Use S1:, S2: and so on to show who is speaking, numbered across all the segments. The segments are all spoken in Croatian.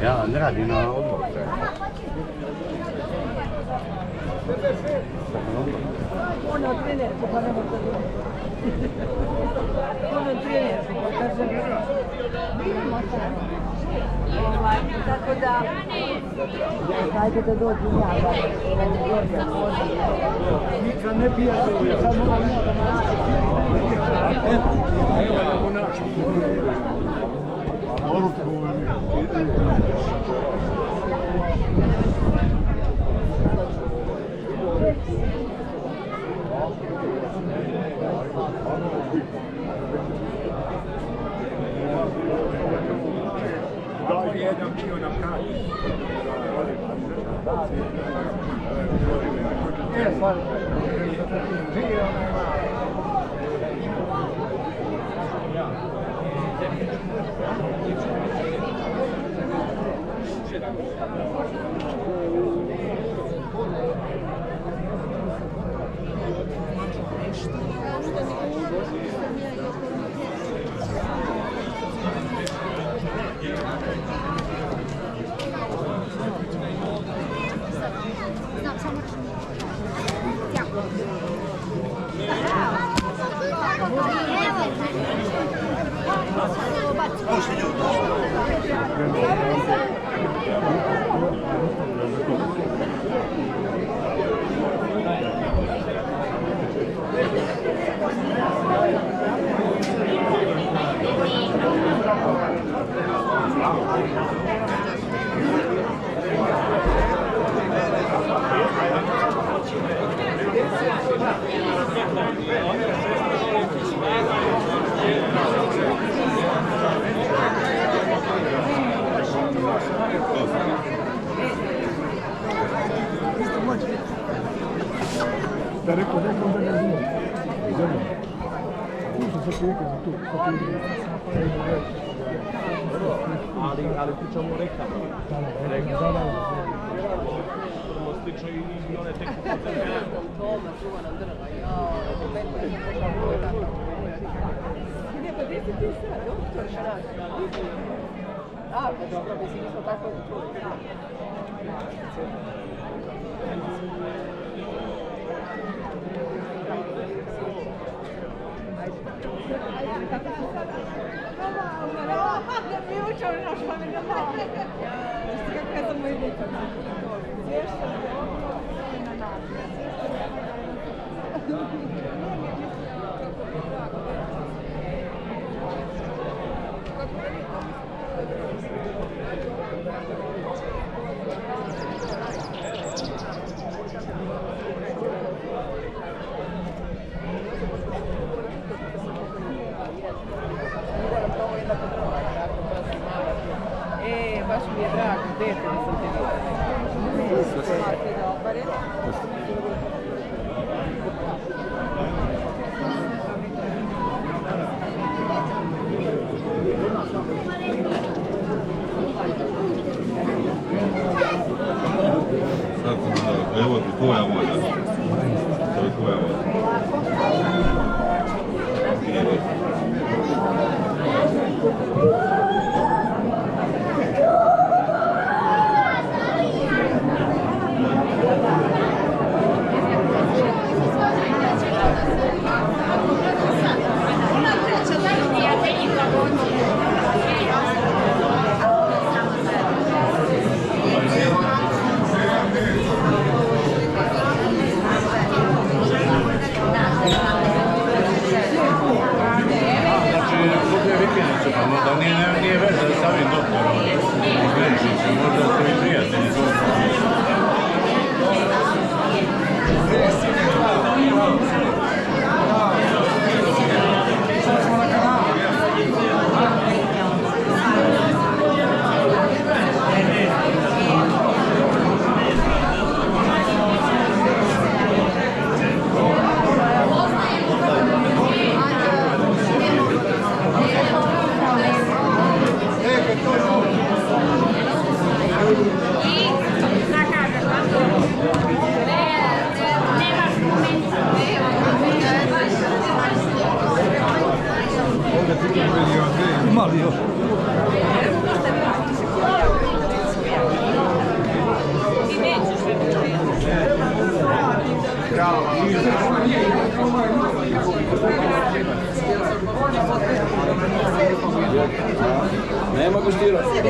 S1: Ja ne radi na odboru.
S2: Ono trenerku, pa ne možda dobro. Ono trenerku, pa kažem. Tako da... Dajte da dođu ja,
S3: Nikad ne pijate, sad moram ja da naći. Evo naći. Jedan bio na kraju. Da rekao da ne znam. Tu su sad prijeke za tu. Ali pričamo o rekama. Da. Prvo slično i one tek
S2: Toma, čuva nam drva, jao, ne, pa gdje si ti sad, doktor Šaraš? A, pa dobro, mislim, smo tako čuli. Mi učeo naš pamet na mali. Jeste kako je za moj dječak. Zvješća je ovo na nas. Baš mi je drago, dete da sam te vidio. Ti dobar je?
S4: Evo ti tvoja volja. To je tvoja volja.
S1: Da nije veze da samim doktorom Grenčićem, možda ste i prijatelji.
S3: Ima li još?
S5: Nema gustiranja.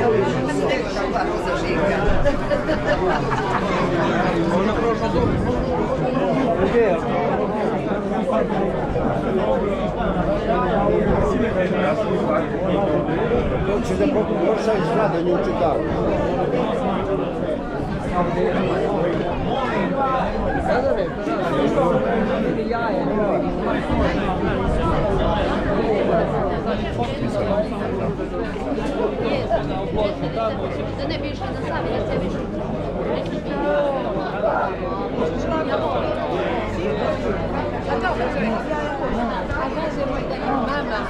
S6: Ci da proprio corsa in strada in un città.
S7: Це не більше не саме, це більше. Mama,